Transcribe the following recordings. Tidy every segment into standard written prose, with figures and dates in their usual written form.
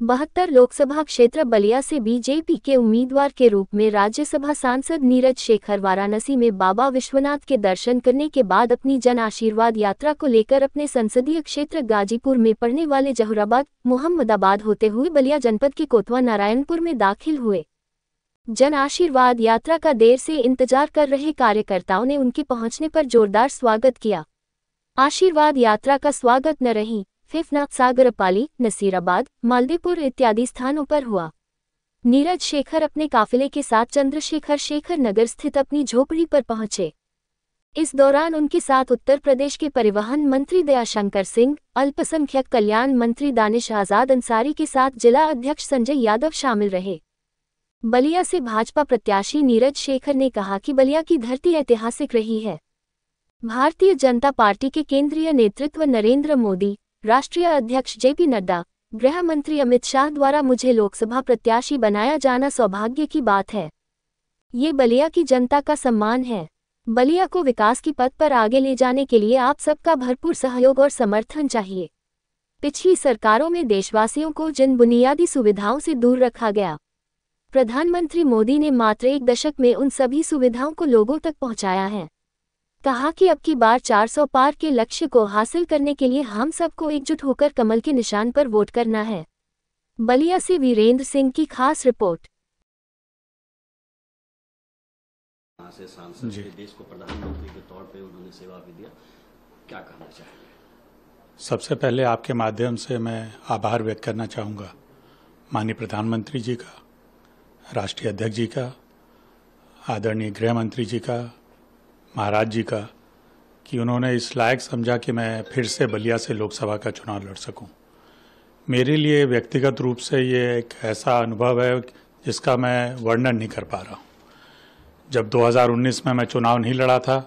72 लोकसभा क्षेत्र बलिया से बीजेपी के उम्मीदवार के रूप में राज्यसभा सांसद नीरज शेखर वाराणसी में बाबा विश्वनाथ के दर्शन करने के बाद अपनी जन आशीर्वाद यात्रा को लेकर अपने संसदीय क्षेत्र गाजीपुर में पड़ने वाले जहुराबाद मोहम्मदाबाद होते हुए बलिया जनपद के कोतवा नारायणपुर में दाखिल हुए। जन आशीर्वाद यात्रा का देर से इंतजार कर रहे कार्यकर्ताओं ने उनके पहुंचने पर जोरदार स्वागत किया। आशीर्वाद यात्रा का स्वागत नरही, फिफनाथ, सागरपाली, नसीराबाद, मालदेपुर इत्यादि स्थानों पर हुआ। नीरज शेखर अपने काफिले के साथ चंद्रशेखर शेखर नगर स्थित अपनी झोपड़ी पर पहुंचे। इस दौरान उनके साथ उत्तर प्रदेश के परिवहन मंत्री दयाशंकर सिंह, अल्पसंख्यक कल्याण मंत्री दानिश आजाद अंसारी के साथ जिला अध्यक्ष संजय यादव शामिल रहे। बलिया से भाजपा प्रत्याशी नीरज शेखर ने कहा कि बलिया की धरती ऐतिहासिक रही है। भारतीय जनता पार्टी के केंद्रीय नेतृत्व नरेंद्र मोदी, राष्ट्रीय अध्यक्ष जेपी नड्डा, गृह मंत्री अमित शाह द्वारा मुझे लोकसभा प्रत्याशी बनाया जाना सौभाग्य की बात है। ये बलिया की जनता का सम्मान है। बलिया को विकास की पथ पर आगे ले जाने के लिए आप सबका भरपूर सहयोग और समर्थन चाहिए। पिछली सरकारों में देशवासियों को जिन बुनियादी सुविधाओं से दूर रखा गया, प्रधानमंत्री मोदी ने मात्र 1 दशक में उन सभी सुविधाओं को लोगों तक पहुंचाया है। कहा कि अब की बार 400 पार के लक्ष्य को हासिल करने के लिए हम सबको एकजुट होकर कमल के निशान पर वोट करना है। बलिया से वीरेंद्र सिंह की खास रिपोर्ट। से सांसद देश को प्रधानमंत्री के तौर पे उन्होंने सेवा भी दिया, क्या कहना चाहेंगे? सबसे पहले आपके माध्यम से मैं आभार व्यक्त करना चाहूँगा माननीय प्रधानमंत्री जी का, राष्ट्रीय अध्यक्ष जी का, आदरणीय गृह मंत्री जी का, महाराज जी का, कि उन्होंने इस लायक समझा कि मैं फिर से बलिया से लोकसभा का चुनाव लड़ सकूं। मेरे लिए व्यक्तिगत रूप से ये एक ऐसा अनुभव है जिसका मैं वर्णन नहीं कर पा रहा हूं। जब 2019 में मैं चुनाव नहीं लड़ा था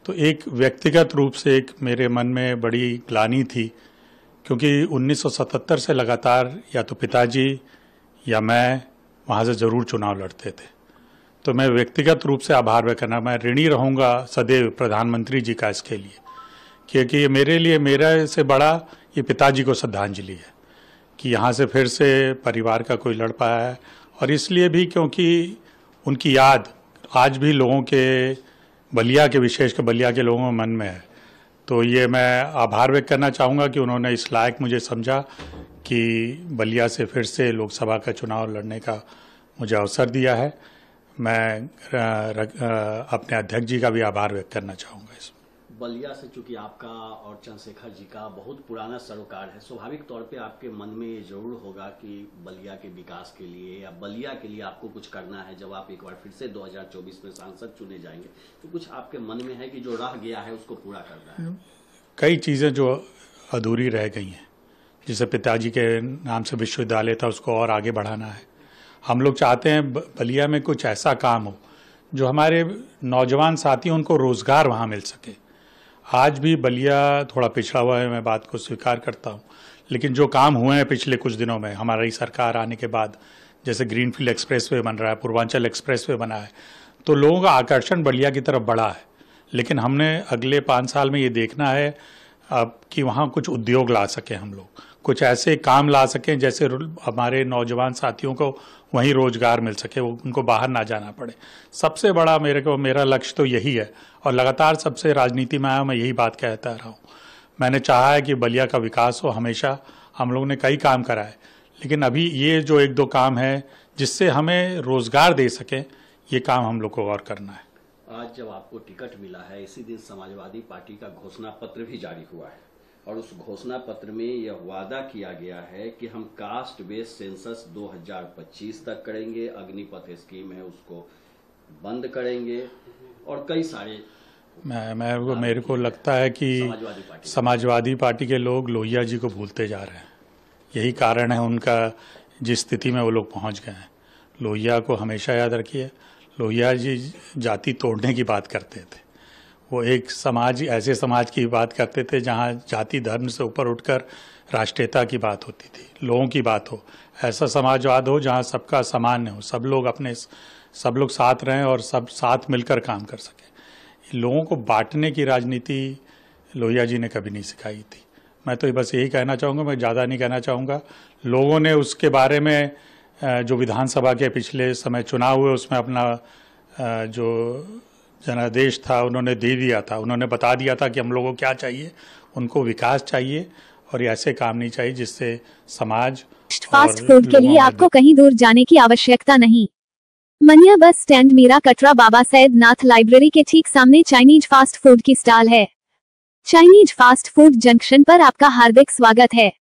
तो एक व्यक्तिगत रूप से एक मेरे मन में बड़ी ग्लानि थी, क्योंकि 1977 से लगातार या तो पिताजी या मैं वहाँ से ज़रूर चुनाव लड़ते थे। तो मैं व्यक्तिगत रूप से आभार व्यक्त करना, मैं ऋणी रहूँगा सदैव प्रधानमंत्री जी का इसके लिए, क्योंकि ये मेरे लिए, मेरा से बड़ा ये पिताजी को श्रद्धांजलि है कि यहाँ से फिर से परिवार का कोई लड़ पाया है। और इसलिए भी क्योंकि उनकी याद आज भी लोगों के, बलिया के, विशेषकर बलिया के लोगों के मन में है। तो ये मैं आभार व्यक्त करना चाहूँगा कि उन्होंने इस लायक मुझे समझा कि बलिया से फिर से लोकसभा का चुनाव लड़ने का मुझे अवसर दिया है। मैं अपने अध्यक्ष जी का भी आभार व्यक्त करना चाहूँगा। इसमें बलिया से चूंकि आपका और चंद्रशेखर जी का बहुत पुराना सरोकार है, स्वाभाविक तौर पे आपके मन में ये जरूर होगा कि बलिया के विकास के लिए या बलिया के लिए आपको कुछ करना है। जब आप एक बार फिर से 2024 में सांसद चुने जाएंगे तो कुछ आपके मन में है कि जो रह गया है उसको पूरा करना है? कई चीज़ें जो अधूरी रह गई हैं, जिसे पिताजी के नाम से विश्वविद्यालय था उसको और आगे बढ़ाना है। हम लोग चाहते हैं बलिया में कुछ ऐसा काम हो जो हमारे नौजवान साथी, उनको रोज़गार वहाँ मिल सके। आज भी बलिया थोड़ा पिछड़ा हुआ है, मैं बात को स्वीकार करता हूँ, लेकिन जो काम हुए हैं पिछले कुछ दिनों में हमारी सरकार आने के बाद, जैसे ग्रीनफील्ड एक्सप्रेसवे बन रहा है, पूर्वांचल एक्सप्रेसवे बना है, तो लोगों का आकर्षण बलिया की तरफ बढ़ा है। लेकिन हमने अगले 5 साल में ये देखना है अब कि वहाँ कुछ उद्योग ला सकें, हम लोग कुछ ऐसे काम ला सकें जैसे हमारे नौजवान साथियों को वहीं रोजगार मिल सके, वो उनको बाहर ना जाना पड़े। सबसे बड़ा मेरा लक्ष्य तो यही है, और लगातार सबसे राजनीति में आया मैं यही बात कहता रहा हूँ। मैंने चाहा है कि बलिया का विकास हो, हमेशा हम लोगों ने कई काम कराए, लेकिन अभी ये जो 1-2 काम है जिससे हमें रोजगार दे सकें, ये काम हम लोग को और करना है। आज जब आपको टिकट मिला है, इसी दिन समाजवादी पार्टी का घोषणा पत्र भी जारी हुआ है और उस घोषणा पत्र में यह वादा किया गया है कि हम कास्ट बेस्ड सेंसस 2025 तक करेंगे, अग्निपथ स्कीम है उसको बंद करेंगे, और कई सारे मेरे को लगता है कि समाजवादी पार्टी के लोग लोहिया जी को भूलते जा रहे हैं। यही कारण है उनका जिस स्थिति में वो लोग पहुंच गए हैं। लोहिया को हमेशा याद रखिए, लोहिया जी जाति तोड़ने की बात करते थे। वो एक समाज, ऐसे समाज की बात करते थे जहाँ जाति धर्म से ऊपर उठकर राष्ट्रीयता की बात होती थी, लोगों की बात हो, ऐसा समाजवाद हो जहाँ सबका सामान्य हो, सब लोग साथ रहें और सब साथ मिलकर काम कर सकें। लोगों को बांटने की राजनीति लोहिया जी ने कभी नहीं सिखाई थी। मैं तो बस यही कहना चाहूँगा, मैं ज़्यादा नहीं कहना चाहूँगा। लोगों ने उसके बारे में जो विधानसभा के पिछले समय चुनाव हुए उसमें अपना जो जनादेश था उन्होंने दे दिया था, उन्होंने बता दिया था कि हम लोगों को क्या चाहिए। उनको विकास चाहिए और ऐसे काम नहीं चाहिए जिससे समाज फास्ट फूड के लिए आपको कहीं दूर जाने की आवश्यकता नहीं। मनिया बस स्टैंड मीरा कटरा बाबा सैद नाथ लाइब्रेरी के ठीक सामने चाइनीज फास्ट फूड की स्टॉल है। चाइनीज फास्ट फूड जंक्शन पर आपका हार्दिक स्वागत है।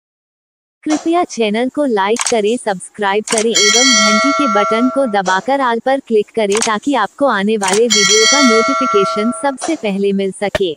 कृपया चैनल को लाइक करें, सब्सक्राइब करें एवं घंटी के बटन को दबाकर ऑल पर क्लिक करें ताकि आपको आने वाले वीडियो का नोटिफिकेशन सबसे पहले मिल सके।